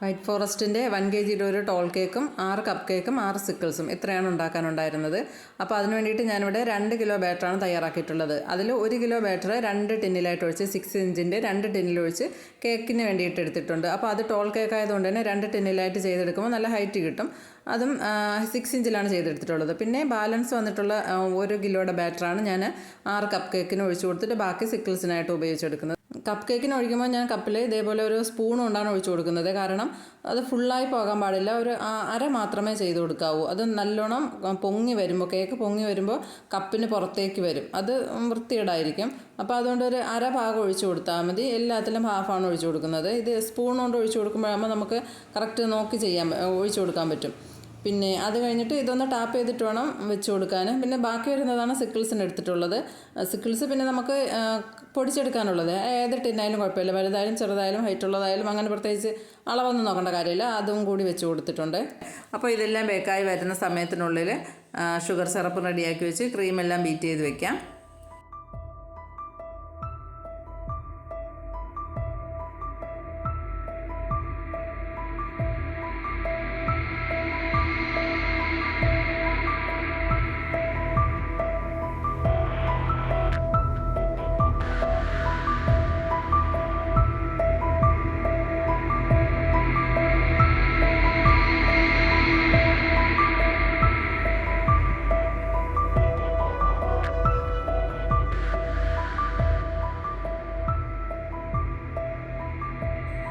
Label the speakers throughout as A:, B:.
A: White ഫോറസ്റ്റിൻ്റെ 1 kg ഒരു toll കേക്കും 6 cup കേക്കും 6 സിക്കിൾസും ഇത്രയാണ് ഉണ്ടാക്കാനുണ്ടായിരുന്നത്. അപ്പോൾ അതിന് വേണ്ടിയിട്ട് ഞാനിവിടെ 2 കിലോ ബാറ്ററാണ് തയ്യാറാക്കിയിട്ടുള്ളത്. അതിൽ 1 കിലോ ബാറ്റർ 2 ടിന്നിലായിട്ട് ഒഴിച്ച് 6 ഇഞ്ചിൻ്റെ 2 ടിന്നിലൊഴിച്ച് കേക്കിന് വേണ്ടിയിട്ട് എടുത്തിട്ടുണ്ട്. അപ്പോൾ അത് ടോൾ കേക്ക് ആയതുകൊണ്ട് തന്നെ 2 ടിന്നിലായിട്ട് ചെയ്തെടുക്കുമ്പോൾ നല്ല ഹൈറ്റ് കിട്ടും. അതും 6 ഇഞ്ചിലാണ് ചെയ്തെടുത്തിട്ടുള്ളത്. പിന്നെ ബാലൻസ് വന്നിട്ടുള്ള 1 കിലോയുടെ ബാറ്ററാണ് ഞാൻ 6 കപ്പ് കേക്കിന് ഒഴിച്ചു കൊടുത്തിട്ട് ബാക്കി സിക്കിൾസിനായിട്ട് ഉപയോഗിച്ചെടുക്കുന്നത്. കപ്പ് കേക്കിന് ഒഴിക്കുമ്പോൾ ഞാൻ കപ്പിൽ ഇതേപോലെ ഒരു സ്പൂൺ കൊണ്ടാണ് ഒഴിച്ചു കൊടുക്കുന്നത്. കാരണം അത് ഫുള്ളായി പോകാൻ പാടില്ല, ഒരു അര മാത്രമേ ചെയ്ത് കൊടുക്കാവൂ. അത് നല്ലോണം പൊങ്ങി വരുമ്പോൾ, കേക്ക് പൊങ്ങി വരുമ്പോൾ കപ്പിന് പുറത്തേക്ക് വരും, അത് വൃത്തികേടായിരിക്കും. അപ്പോൾ അതുകൊണ്ട് ഒരു അര ഭാഗം ഒഴിച്ചു കൊടുത്താൽ മതി. എല്ലാത്തിലും ഹാഫാണ് ഒഴിച്ചു കൊടുക്കുന്നത്. ഇത് സ്പൂൺ കൊണ്ട് ഒഴിച്ചു കൊടുക്കുമ്പോഴാകുമ്പോൾ നമുക്ക് കറക്റ്റ് നോക്കി ഒഴിച്ചു കൊടുക്കാൻ പറ്റും. പിന്നെ അത് കഴിഞ്ഞിട്ട് ഇതൊന്ന് ടാപ്പ് ചെയ്തിട്ട് വേണം വെച്ച് കൊടുക്കാൻ. പിന്നെ ബാക്കി വരുന്നതാണ് സിക്കിൾസിന് എടുത്തിട്ടുള്ളത്. സിക്കിൾസ് പിന്നെ നമുക്ക് പൊടിച്ചെടുക്കാനുള്ളത് ഏത് ടിന്നായാലും കുഴപ്പമില്ല, വലുതായാലും ചെറുതായാലും ഹൈറ്റുള്ളതായാലും അങ്ങനെ പ്രത്യേകിച്ച് അളവൊന്നും നോക്കേണ്ട കാര്യമില്ല. അതും കൂടി വെച്ച് കൊടുത്തിട്ടുണ്ട്. അപ്പോൾ ഇതെല്ലാം ബേക്കായി വരുന്ന സമയത്തിനുള്ളിൽ ഷുഗർ സിറപ്പ് റെഡിയാക്കി വെച്ച് ക്രീമെല്ലാം ബീറ്റ് ചെയ്ത് വെക്കാം.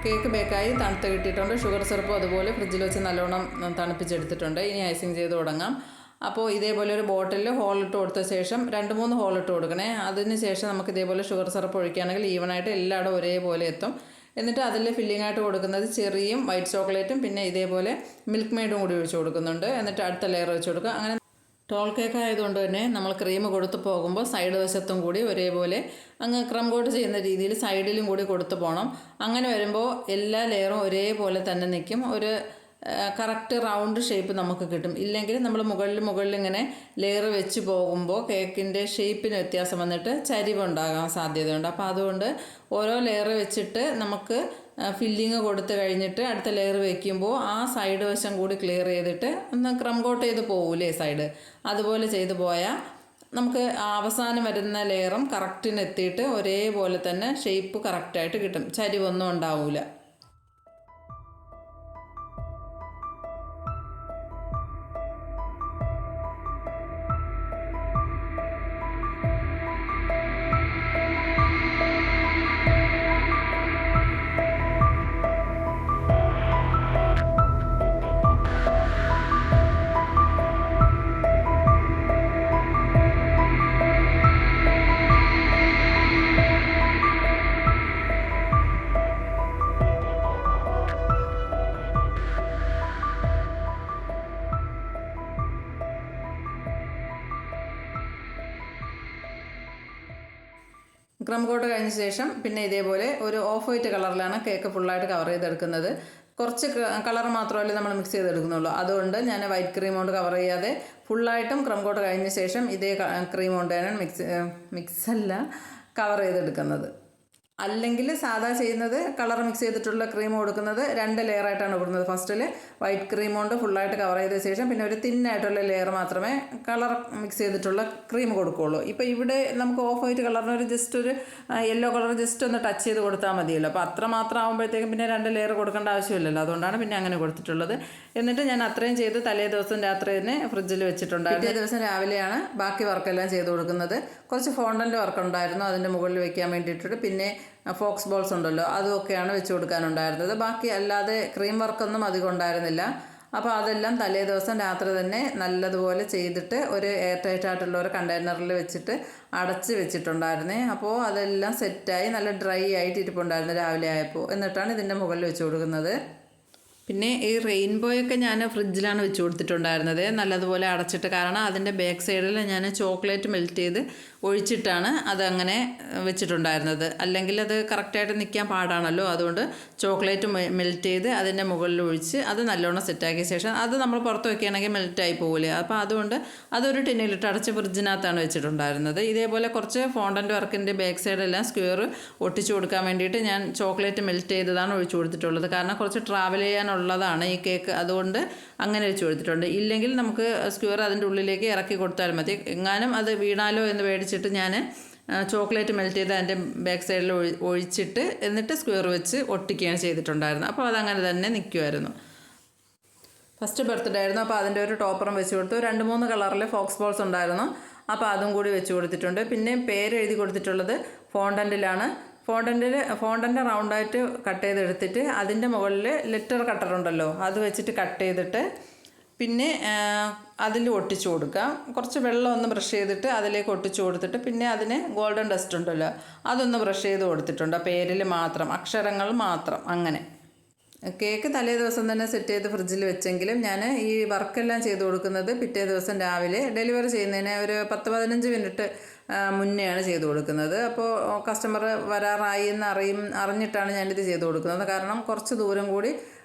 A: കേക്ക് ബേക്കായി തണുത്ത് കിട്ടിയിട്ടുണ്ട്. ഷുഗർ സിറപ്പും അതുപോലെ ഫ്രിഡ്ജിൽ വെച്ച് നല്ലോണം തണുപ്പിച്ചെടുത്തിട്ടുണ്ട്. ഇനി ഐസിങ് ചെയ്ത് തുടങ്ങാം. അപ്പോൾ ഇതേപോലെ ഒരു ബോട്ടിലിൽ ഹോളിട്ട് കൊടുത്ത ശേഷം 2-3 ഹോളിട്ട് കൊടുക്കണേ. അതിന് ശേഷം നമുക്ക് ഇതേപോലെ ഷുഗർ സിറപ്പ് ഒഴിക്കുകയാണെങ്കിൽ ഈവനായിട്ട് എല്ലായിടും ഒരേപോലെ എത്തും. എന്നിട്ട് അതിൽ ഫില്ലിംഗ് ആയിട്ട് കൊടുക്കുന്നത് ചെറിയും വൈറ്റ് ചോക്ലേറ്റും പിന്നെ ഇതേപോലെ മിൽക്ക് മെയ്ഡും കൂടി ഒഴിച്ച് കൊടുക്കുന്നുണ്ട്. എന്നിട്ട് അടുത്ത ലെയർ വെച്ച് കൊടുക്കുക. അങ്ങനെ ടോൾ കേക്ക് ആയതുകൊണ്ട് തന്നെ നമ്മൾ ക്രീം കൊടുത്ത് പോകുമ്പോൾ സൈഡ് വശത്തും കൂടി ഒരേപോലെ അങ്ങ് ക്രം കോട്ട് ചെയ്യുന്ന രീതിയിൽ സൈഡിലും കൂടി കൊടുത്ത് പോകണം. അങ്ങനെ വരുമ്പോൾ എല്ലാ ലെയറും ഒരേപോലെ തന്നെ നിൽക്കും. ഒരു കറക്റ്റ് റൗണ്ട് ഷേപ്പ് നമുക്ക് കിട്ടും. ഇല്ലെങ്കിൽ നമ്മൾ മുകളിൽ ഇങ്ങനെ ലെയർ വെച്ച് പോകുമ്പോൾ കേക്കിൻ്റെ ഷേപ്പിന് വ്യത്യാസം വന്നിട്ട് ചരിവുണ്ടാകാൻ സാധ്യതയുണ്ട്. അപ്പോൾ അതുകൊണ്ട് ഓരോ ലെയർ വെച്ചിട്ട് നമുക്ക് ഫില്ലിങ് കൊടുത്ത് കഴിഞ്ഞിട്ട് അടുത്ത ലെയർ വയ്ക്കുമ്പോൾ ആ സൈഡ് വശം കൂടി ക്ലിയർ ചെയ്തിട്ട് ഒന്ന് ക്രം കോട്ട് ചെയ്ത് പോകൂലേ സൈഡ്, അതുപോലെ ചെയ്ത് പോയാൽ നമുക്ക് അവസാനം വരുന്ന ലെയറും കറക്റ്റിന് എത്തിയിട്ട് ഒരേപോലെ തന്നെ ഷേപ്പ് കറക്റ്റായിട്ട് കിട്ടും, ചരിവൊന്നും ഉണ്ടാവില്ല. ക്രം കോട്ട് കഴിഞ്ഞ ശേഷം പിന്നെ ഇതേപോലെ ഒരു ഓഫ് വൈറ്റ് കളറിലാണ് കേക്ക് ഫുള്ളായിട്ട് കവർ ചെയ്തെടുക്കുന്നത്. കുറച്ച് കളർ മാത്രമല്ലേ നമ്മൾ മിക്സ് ചെയ്തെടുക്കുന്നുള്ളൂ. അതുകൊണ്ട് ഞാൻ വൈറ്റ് ക്രീം കൊണ്ട് കവർ ചെയ്യാതെ ഫുള്ളായിട്ടും ക്രം കോട്ട് കഴിഞ്ഞ ശേഷം ഇതേ ക്രീം കൊണ്ടാണ് മിക്സല്ല കവർ ചെയ്തെടുക്കുന്നത്. അല്ലെങ്കിൽ സാധാ ചെയ്യുന്നത് കളർ മിക്സ് ചെയ്തിട്ടുള്ള ക്രീം കൊടുക്കുന്നത് 2 ലെയറായിട്ടാണ് കൊടുക്കുന്നത്. ഫസ്റ്റിൽ വൈറ്റ് ക്രീം കൊണ്ട് ഫുള്ളായിട്ട് കവർ ചെയ്ത ശേഷം പിന്നെ ഒരു തിന്നായിട്ടുള്ള ലെയർ മാത്രമേ കളർ മിക്സ് ചെയ്തിട്ടുള്ള ക്രീം കൊടുക്കുകയുള്ളൂ. ഇപ്പോൾ ഇവിടെ നമുക്ക് ഓഫ് വൈറ്റ് കളറിന് ഒരു ജസ്റ്റ് ഒരു യെല്ലോ കളർ ജസ്റ്റ് ഒന്ന് ടച്ച് ചെയ്ത് കൊടുത്താൽ മതിയല്ലോ. അപ്പോൾ അത്ര മാത്രം ആകുമ്പോഴത്തേക്കും പിന്നെ 2 ലെയർ കൊടുക്കേണ്ട ആവശ്യമില്ലല്ലോ. അതുകൊണ്ടാണ് പിന്നെ അങ്ങനെ കൊടുത്തിട്ടുള്ളത്. എന്നിട്ട് ഞാൻ അത്രയും ചെയ്ത് തലേ ദിവസം രാത്രി തന്നെ ഫ്രിഡ്ജിൽ വെച്ചിട്ടുണ്ടായിരുന്നു. പിറ്റേ ദിവസം രാവിലെയാണ് ബാക്കി വർക്കെല്ലാം ചെയ്ത് കൊടുക്കുന്നത്. കുറച്ച് ഫോണ്ടൻ്റ് വർക്ക് ഉണ്ടായിരുന്നു അതിൻ്റെ മുകളിൽ വെക്കാൻ വേണ്ടിയിട്ട്. പിന്നെ ഫോക്സ് ബോൾസ് ഉണ്ടല്ലോ, അതുമൊക്കെയാണ് വെച്ച് കൊടുക്കാനുണ്ടായിരുന്നത്. ബാക്കി അല്ലാതെ ക്രീം വർക്കൊന്നും അധികം ഉണ്ടായിരുന്നില്ല. അപ്പോൾ അതെല്ലാം തലേ ദിവസം രാത്രി തന്നെ നല്ലതുപോലെ ചെയ്തിട്ട് ഒരു എയർ ടൈറ്റ് ആയിട്ടുള്ള ഒരു കണ്ടെയ്നറിൽ വെച്ചിട്ട് അടച്ച് വെച്ചിട്ടുണ്ടായിരുന്നേ. അപ്പോൾ അതെല്ലാം സെറ്റായി നല്ല ഡ്രൈ ആയിട്ട് ഇരിപ്പുണ്ടായിരുന്നു രാവിലെ ആയപ്പോൾ. എന്നിട്ടാണ് ഇതിൻ്റെ മുകളിൽ വെച്ച് കൊടുക്കുന്നത്. പിന്നെ ഈ റെയിൻബോയൊക്കെ ഞാൻ ഫ്രിഡ്ജിലാണ് വെച്ച് കൊടുത്തിട്ടുണ്ടായിരുന്നത് നല്ലതുപോലെ അടച്ചിട്ട്. കാരണം അതിൻ്റെ ബാക്ക് സൈഡിൽ ഞാൻ ചോക്ലേറ്റ് മെൽറ്റ് ചെയ്ത് ഒഴിച്ചിട്ടാണ് അതങ്ങനെ വെച്ചിട്ടുണ്ടായിരുന്നത്. അല്ലെങ്കിൽ അത് കറക്റ്റായിട്ട് നിൽക്കാൻ പാടാണല്ലോ. അതുകൊണ്ട് ചോക്ലേറ്റ് മെൽറ്റ് ചെയ്ത് അതിൻ്റെ മുകളിൽ ഒഴിച്ച് അത് നല്ലോണം സെറ്റാക്കിയ ശേഷം അത് നമ്മൾ പുറത്ത് വയ്ക്കുകയാണെങ്കിൽ മെൽറ്റായി പോകില്ലേ. അപ്പോൾ അതുകൊണ്ട് അതൊരു ടിന്നിലിട്ട് അടച്ച് ഫ്രിഡ്ജിനകത്താണ് വെച്ചിട്ടുണ്ടായിരുന്നത്. ഇതേപോലെ കുറച്ച് ഫോണ്ടൻ്റ് വർക്കിൻ്റെ ബാക്ക് സൈഡെല്ലാം സ്ക്വയർ ഒട്ടിച്ചു കൊടുക്കാൻ വേണ്ടിയിട്ട് ഞാൻ ചോക്ലേറ്റ് മെൽറ്റ് ചെയ്തതാണ് ഒഴിച്ചു കൊടുത്തിട്ടുള്ളത്. കാരണം കുറച്ച് ട്രാവൽ ചെയ്യാനുള്ളതാണ് ഈ കേക്ക്, അതുകൊണ്ട് അങ്ങനെ വെച്ച് കൊടുത്തിട്ടുണ്ട്. ഇല്ലെങ്കിൽ നമുക്ക് സ്ക്വയർ അതിൻ്റെ ഉള്ളിലേക്ക് ഇറക്കി കൊടുത്താൽ മതി. എങ്ങാനും അത് വീണാലോ എന്ന് പേടിച്ചിട്ട് ഞാൻ ചോക്ലേറ്റ് മെൽറ്റ് ചെയ്ത് അതിൻ്റെ ബാക്ക് സൈഡിൽ ഒഴിച്ചിട്ട് എന്നിട്ട് സ്ക്വയർ വെച്ച് ഒട്ടിക്കുകയാണ് ചെയ്തിട്ടുണ്ടായിരുന്നത്. അപ്പോൾ അതങ്ങനെ തന്നെ നിൽക്കുമായിരുന്നു. ഫസ്റ്റ് ബർത്ത്ഡേ ആയിരുന്നു. അപ്പോൾ അതിൻ്റെ ഒരു ടോപ്പറും വെച്ച് കൊടുത്തു. 2-3 കളറിൽ ഫോക്സ് ബോൾസ് ഉണ്ടായിരുന്നു. അപ്പോൾ അതും കൂടി വെച്ച് കൊടുത്തിട്ടുണ്ട്. പിന്നെ പേര് എഴുതി കൊടുത്തിട്ടുള്ളത് ഫോണ്ടൻറ്റിലാണ്. ഫോണ്ടൻ്റ് റൗണ്ടായിട്ട് കട്ട് ചെയ്തെടുത്തിട്ട് അതിൻ്റെ മുകളിൽ ലെറ്റർ കട്ടർ ഉണ്ടല്ലോ അത് വെച്ചിട്ട് കട്ട് ചെയ്തിട്ട് പിന്നെ അതിൽ ഒട്ടിച്ചു കൊടുക്കാം. കുറച്ച് വെള്ളം ഒന്ന് ബ്രഷ് ചെയ്തിട്ട് അതിലേക്ക് ഒട്ടിച്ചു കൊടുത്തിട്ട് പിന്നെ അതിന് ഗോൾഡൻ ഡസ്റ്റ് ഉണ്ടല്ലോ അതൊന്ന് ബ്രഷ് ചെയ്ത് കൊടുത്തിട്ടുണ്ട്. പേരിൽ മാത്രം, അക്ഷരങ്ങൾ മാത്രം. അങ്ങനെ കേക്ക് തലേ ദിവസം തന്നെ സെറ്റ് ചെയ്ത് ഫ്രിഡ്ജിൽ വെച്ചെങ്കിലും ഞാൻ ഈ വർക്കെല്ലാം ചെയ്ത് കൊടുക്കുന്നത് പിറ്റേ ദിവസം രാവിലെ ഡെലിവറി ചെയ്യുന്നതിന് ഒരു 10-15 മിനിറ്റ് മുന്നെയാണ് ചെയ്ത് കൊടുക്കുന്നത്. അപ്പോൾ കസ്റ്റമർ വരാറായി എന്ന് അറിഞ്ഞിട്ടാണ് ഞാനിത് ചെയ്ത് കൊടുക്കുന്നത്. കാരണം കുറച്ച് ദൂരം കൂടി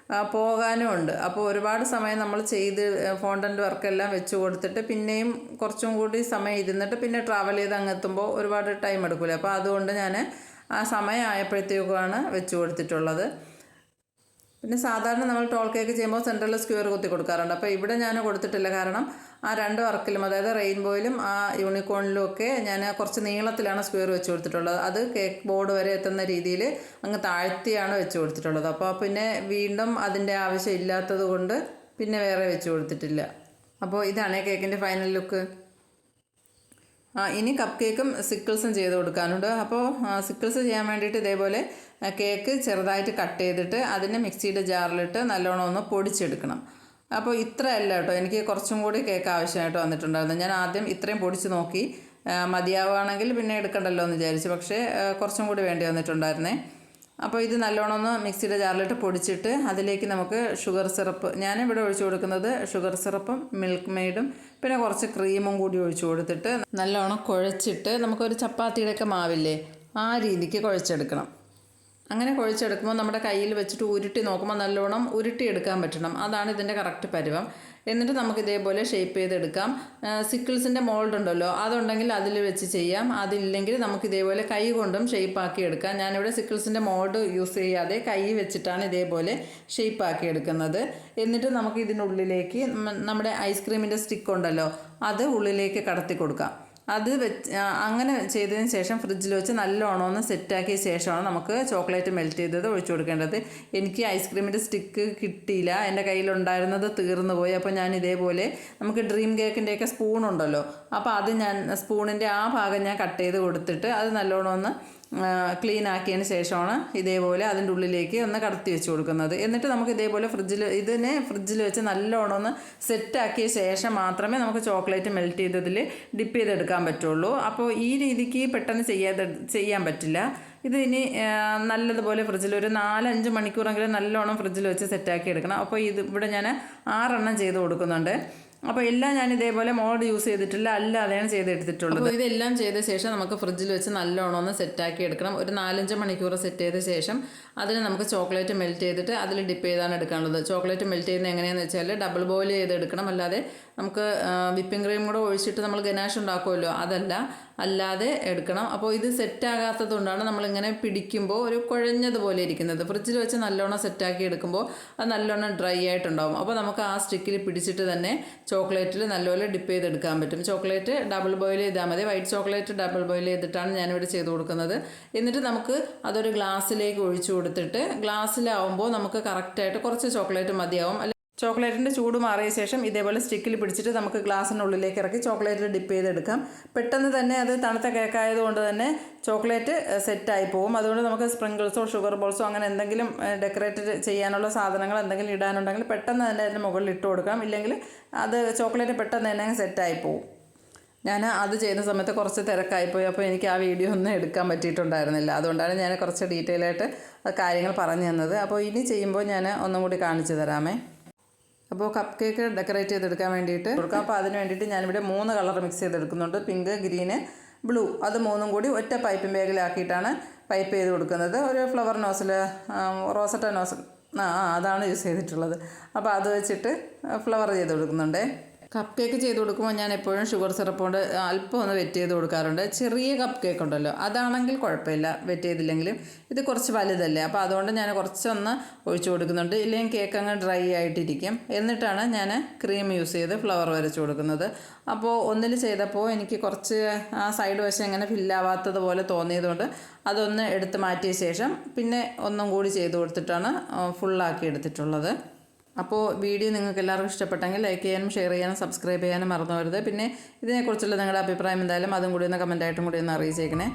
A: പോകാനും ഉണ്ട്. അപ്പോൾ ഒരുപാട് സമയം നമ്മൾ ചെയ്ത് ഫോണ്ടൻ്റ് വർക്കെല്ലാം വെച്ച് കൊടുത്തിട്ട് പിന്നെയും കുറച്ചും കൂടി സമയം ഇരുന്നിട്ട് പിന്നെ ട്രാവൽ ചെയ്ത് അങ്ങ് എത്തുമ്പോൾ ഒരുപാട് ടൈം എടുക്കില്ല. അപ്പോൾ അതുകൊണ്ട് ഞാൻ ആ സമയം ആയപ്പോഴത്തേക്കുമാണ് വെച്ച് കൊടുത്തിട്ടുള്ളത്. പിന്നെ സാധാരണ നമ്മൾ ടോൾ കേക്ക് ചെയ്യുമ്പോൾ സെൻറ്ററിൽ സ്ക്വയർ കുത്തി കൊടുക്കാറുണ്ട്. അപ്പോൾ ഇവിടെ ഞാൻ കൊടുത്തിട്ടില്ല. കാരണം ആ 2 വർക്കിലും, അതായത് റെയിൻബോയിലും ആ യൂണിക്കോണിലും ഒക്കെ ഞാൻ കുറച്ച് നീളത്തിലാണ് സ്ക്വയർ വെച്ച് കൊടുത്തിട്ടുള്ളത്. അത് കേക്ക് ബോർഡ് വരെ എത്തുന്ന രീതിയിൽ അങ്ങ് താഴ്ത്തിയാണ് വെച്ച് കൊടുത്തിട്ടുള്ളത്. അപ്പോൾ പിന്നെ വീണ്ടും അതിൻ്റെ ആവശ്യം ഇല്ലാത്തത് കൊണ്ട് പിന്നെ വേറെ വെച്ച് കൊടുത്തിട്ടില്ല. അപ്പോൾ ഇതാണ് കേക്കിൻ്റെ ഫൈനൽ ലുക്ക്. ഇനി കപ്പ് കേക്കും സിക്കിൾസും ചെയ്ത് കൊടുക്കാനുണ്ട്. അപ്പോൾ സിക്കിൾസ് ചെയ്യാൻ വേണ്ടിയിട്ട് ഇതേപോലെ കേക്ക് ചെറുതായിട്ട് കട്ട് ചെയ്തിട്ട് അതിനെ മിക്സിയുടെ ജാറിലിട്ട് നല്ലോണം ഒന്ന് പൊടിച്ചെടുക്കണം. അപ്പോൾ ഇത്ര അല്ല കേട്ടോ, എനിക്ക് കുറച്ചും കൂടി കേക്ക് ആവശ്യമായിട്ട് വന്നിട്ടുണ്ടായിരുന്നു. ഞാൻ ആദ്യം ഇത്രയും പൊടിച്ച് നോക്കി, മതിയാവുകയാണെങ്കിൽ പിന്നെ എടുക്കണ്ടല്ലോ എന്ന് വിചാരിച്ചു. പക്ഷേ കുറച്ചും കൂടി വേണ്ടി വന്നിട്ടുണ്ടായിരുന്നേ. അപ്പോൾ ഇത് നല്ലോണം ഒന്ന് മിക്സിയുടെ ജാറിലിട്ട് പൊടിച്ചിട്ട് അതിലേക്ക് നമുക്ക് ഷുഗർ സിറപ്പ്, ഞാനിവിടെ ഒഴിച്ചു കൊടുക്കുന്നത് ഷുഗർ സിറപ്പും മിൽക്ക് മെയ്ഡും പിന്നെ കുറച്ച് ക്രീമും കൂടി ഒഴിച്ചു കൊടുത്തിട്ട് നല്ലോണം കുഴച്ചിട്ട് നമുക്കൊരു ചപ്പാത്തിയുടെയൊക്കെ മാവില്ലേ ആ രീതിക്ക് കുഴച്ചെടുക്കണം. അങ്ങനെ കുഴച്ചെടുക്കുമ്പോൾ നമ്മുടെ കയ്യിൽ വെച്ചിട്ട് ഉരുട്ടി നോക്കുമ്പോൾ നല്ലോണം ഉരുട്ടിയെടുക്കാൻ പറ്റണം. അതാണ് ഇതിൻ്റെ കറക്റ്റ് പരുവം. എന്നിട്ട് നമുക്ക് ഇതേപോലെ ഷേപ്പ് ചെയ്തെടുക്കാം. സിക്കിൾസിൻ്റെ മോൾഡ് ഉണ്ടല്ലോ അതുണ്ടെങ്കിൽ അതിൽ വെച്ച് ചെയ്യാം. അതില്ലെങ്കിൽ നമുക്ക് ഇതേപോലെ കൈ കൊണ്ടും ഷേപ്പാക്കി എടുക്കാം. ഞാനിവിടെ സിക്കിൾസിൻ്റെ മോൾഡ് യൂസ് ചെയ്യാതെ കൈ വെച്ചിട്ടാണ് ഇതേപോലെ ഷേപ്പാക്കി എടുക്കുന്നത്. എന്നിട്ട് നമുക്ക് ഇതിനുള്ളിലേക്ക് നമ്മുടെ ഐസ്ക്രീമിൻ്റെ സ്റ്റിക്ക് ഉണ്ടല്ലോ അത് ഉള്ളിലേക്ക് കടത്തി കൊടുക്കാം. അത് അങ്ങനെ ചെയ്തതിന് ശേഷം ഫ്രിഡ്ജിൽ വെച്ച് നല്ലോണം ഒന്ന് സെറ്റാക്കിയ ശേഷമാണ് നമുക്ക് ചോക്ലേറ്റ് മെൽറ്റ് ചെയ്തത് ഒഴിച്ചു കൊടുക്കേണ്ടത്. എനിക്ക് ഐസ്ക്രീമിൻ്റെ സ്റ്റിക്ക് കിട്ടിയില്ല, എൻ്റെ കയ്യിലുണ്ടായിരുന്നത് തീർന്നു പോയി. അപ്പോൾ ഞാൻ ഇതേപോലെ നമുക്ക് ഡ്രീം കേക്കിൻ്റെയൊക്കെ സ്പൂണുണ്ടല്ലോ അപ്പോൾ അത് ഞാൻ സ്പൂണിൻ്റെ ആ ഭാഗം ഞാൻ കട്ട് ചെയ്ത് കൊടുത്തിട്ട് അത് നല്ലോണം ഒന്ന് ക്ലീൻ ആക്കിയതിന് ശേഷമാണ് ഇതേപോലെ അതിൻ്റെ ഉള്ളിലേക്ക് ഒന്ന് കടത്തി വെച്ച് കൊടുക്കുന്നത്. എന്നിട്ട് നമുക്ക് ഇതേപോലെ ഫ്രിഡ്ജിൽ വെച്ച് നല്ലോണം ഒന്ന് സെറ്റാക്കിയ ശേഷം മാത്രമേ നമുക്ക് ചോക്ലേറ്റ് മെൽറ്റ് ചെയ്തതിൽ ഡിപ്പ് ചെയ്തെടുക്കാൻ പറ്റുള്ളൂ. അപ്പോൾ ഈ രീതിക്ക് പെട്ടെന്ന് ചെയ്യാൻ പറ്റില്ല. ഇത് ഇനി നല്ലതുപോലെ ഫ്രിഡ്ജിൽ ഒരു 4-5 മണിക്കൂറെങ്കിലും നല്ലോണം ഫ്രിഡ്ജിൽ വെച്ച് സെറ്റാക്കി എടുക്കണം. അപ്പോൾ ഇവിടെ ഞാൻ 6 എണ്ണം ചെയ്ത് കൊടുക്കുന്നുണ്ട്. അപ്പോൾ എല്ലാം ഞാൻ ഇതേപോലെ മോൾഡ് യൂസ് ചെയ്തിട്ടില്ല, അല്ലാതെയാണ് ചെയ്തെടുത്തിട്ടുള്ളത്. അപ്പോൾ ഇതെല്ലാം ചെയ്ത ശേഷം നമുക്ക് ഫ്രിഡ്ജിൽ വെച്ച് നല്ലോണം ഒന്ന് സെറ്റാക്കി എടുക്കണം. ഒരു 4-5 മണിക്കൂർ സെറ്റ് ചെയ്ത ശേഷം അതിന് നമുക്ക് ചോക്ലേറ്റ് മെൽറ്റ് ചെയ്തിട്ട് അതിൽ ഡിപ്പ് ചെയ്താണ് എടുക്കാനുള്ളത്. ചോക്ലേറ്റ് മെൽറ്റ് ചെയ്യുന്നത് എങ്ങനെയാണെന്ന് വെച്ചാൽ ഡബിൾ ബോയിൽ ചെയ്തെടുക്കണം. അല്ലാതെ നമുക്ക് വിപ്പിംഗ് ക്രീം കൂടെ ഒഴിച്ചിട്ട് നമ്മൾ ഗനാഷ് ഉണ്ടാക്കുമല്ലോ അല്ലാതെ എടുക്കണം. അപ്പോൾ ഇത് സെറ്റാകാത്തത് കൊണ്ടാണ് നമ്മളിങ്ങനെ പിടിക്കുമ്പോൾ ഒരു കുഴഞ്ഞതുപോലെ ഇരിക്കുന്നത്. ഫ്രിഡ്ജിൽ വെച്ച് നല്ലോണം സെറ്റാക്കി എടുക്കുമ്പോൾ അത് നല്ലോണം ഡ്രൈ ആയിട്ടുണ്ടാകും. അപ്പോൾ നമുക്ക് ആ സ്റ്റിക്കിൽ പിടിച്ചിട്ട് തന്നെ ചോക്ലേറ്റിൽ നല്ലപോലെ ഡിപ്പ് ചെയ്തെടുക്കാൻ പറ്റും. ചോക്ലേറ്റ് ഡബിൾ ബോയിൽ ചെയ്താൽ മതി. വൈറ്റ് ചോക്ലേറ്റ് ഡബിൾ ബോയിൽ ചെയ്തിട്ടാണ് ഞാനിവിടെ ചെയ്ത് കൊടുക്കുന്നത്. എന്നിട്ട് നമുക്ക് അതൊരു ഗ്ലാസ്സിലേക്ക് ഒഴിച്ചു കൊടുത്തിട്ട് ഗ്ലാസ്സിലാവുമ്പോൾ നമുക്ക് കറക്റ്റായിട്ട് കുറച്ച് ചോക്ലേറ്റ് മതിയാവും. ചോക്ലേറ്റിൻ്റെ ചൂട് മാറിയ ശേഷം ഇതേപോലെ സ്റ്റിക്കിൽ പിടിച്ചിട്ട് നമുക്ക് ഗ്ലാസ്സിനുള്ളിലേക്ക് ഇറക്കി ചോക്ലേറ്റിൽ ഡിപ്പ് ചെയ്തെടുക്കാം. പെട്ടെന്ന് തന്നെ അത് തണുത്ത കേക്കായതുകൊണ്ട് തന്നെ ചോക്ലേറ്റ് സെറ്റായി പോകും. അതുകൊണ്ട് നമുക്ക് സ്പ്രിങ്കിൾസോ ഷുഗർ ബോൾസോ അങ്ങനെ എന്തെങ്കിലും ഡെക്കറേറ്റ് ചെയ്യാനുള്ള സാധനങ്ങൾ എന്തെങ്കിലും ഇടാനുണ്ടെങ്കിൽ പെട്ടെന്ന് തന്നെ അതിൻ്റെ മുകളിൽ ഇട്ട് കൊടുക്കാം. ഇല്ലെങ്കിൽ അത് ചോക്ലേറ്റ് പെട്ടെന്ന് തന്നെ സെറ്റായി പോകും. ഞാൻ അത് ചെയ്യുന്ന സമയത്ത് കുറച്ച് തിരക്കായിപ്പോയി, അപ്പോൾ എനിക്ക് ആ വീഡിയോ ഒന്നും എടുക്കാൻ പറ്റിയിട്ടുണ്ടായിരുന്നില്ല. അതുകൊണ്ടാണ് ഞാൻ കുറച്ച് ഡീറ്റെയിൽ ആയിട്ട് കാര്യങ്ങൾ പറഞ്ഞു തന്നത്. അപ്പോൾ ഇനി ചെയ്യുമ്പോൾ ഞാൻ ഒന്നും കൂടി കാണിച്ചു തരാമേ. അപ്പോൾ കപ്പ് കേക്ക് ഡെക്കറേറ്റ് ചെയ്തെടുക്കാൻ വേണ്ടിയിട്ട് കൊടുക്കാം. അപ്പോൾ അതിന് വേണ്ടിയിട്ട് ഞാനിവിടെ 3 കളർ മിക്സ് ചെയ്തെടുക്കുന്നുണ്ട്. Pink, green, blue. അത് 3ഉം കൂടി ഒറ്റ പൈപ്പിംഗ് ബാഗിലാക്കിയിട്ടാണ് പൈപ്പ് ചെയ്ത് കൊടുക്കുന്നത്. ഒരു ഫ്ലവർ നോസിൽ, റോസറ്റ നോസിൽ, അതാണ് യൂസ് ചെയ്തിട്ടുള്ളത്. അപ്പോൾ അത് വെച്ചിട്ട് ഫ്ലവർ ചെയ്ത് കൊടുക്കുന്നുണ്ട്. കപ്പ് കേക്ക് ചെയ്ത് കൊടുക്കുമ്പോൾ ഞാൻ എപ്പോഴും ഷുഗർ സിറപ്പ് കൊണ്ട് അല്പം ഒന്ന് വെറ്റ് ചെയ്ത് കൊടുക്കാറുണ്ട്. ചെറിയ കപ്പ് കേക്ക് ഉണ്ടല്ലോ, അതാണെങ്കിൽ കുഴപ്പമില്ല, വെറ്റ് ചെയ്തില്ലെങ്കിലും. ഇത് കുറച്ച് വലുതല്ലേ, അപ്പോൾ അതുകൊണ്ട് ഞാൻ കുറച്ചൊന്ന് ഒഴിച്ചു കൊടുക്കുന്നുണ്ട്. ഇല്ലെങ്കിൽ കേക്ക് അങ്ങ് ഡ്രൈ ആയിട്ടിരിക്കും. എന്നിട്ടാണ് ഞാൻ ക്രീം യൂസ് ചെയ്ത് ഫ്ലവർ വരച്ച് കൊടുക്കുന്നത്. അപ്പോൾ ഒന്നിൽ ചെയ്തപ്പോൾ എനിക്ക് കുറച്ച് ആ സൈഡ് വശം ഇങ്ങനെ ഫില്ലാവാത്തത് പോലെ തോന്നിയതുകൊണ്ട് അതൊന്ന് എടുത്ത് മാറ്റിയ ശേഷം പിന്നെ ഒന്നും കൂടി ചെയ്ത് കൊടുത്തിട്ടാണ് ഫുള്ളാക്കി എടുത്തിട്ടുള്ളത്. അപ്പോൾ വീഡിയോ നിങ്ങൾക്ക് എല്ലാവർക്കും ഇഷ്ടപ്പെട്ടെങ്കിൽ ലൈക്ക് ചെയ്യാനും ഷെയർ ചെയ്യാനും സബ്സ്ക്രൈബ് ചെയ്യാനും മറന്നു വരുത്. പിന്നെ ഇതിനെക്കുറിച്ചുള്ള നിങ്ങളുടെ അഭിപ്രായം എന്തായാലും അതും കൂടി ഒന്ന് കമൻറ്റായിട്ടും കൂടി ഒന്ന് അറിയിച്ചേക്കണേ.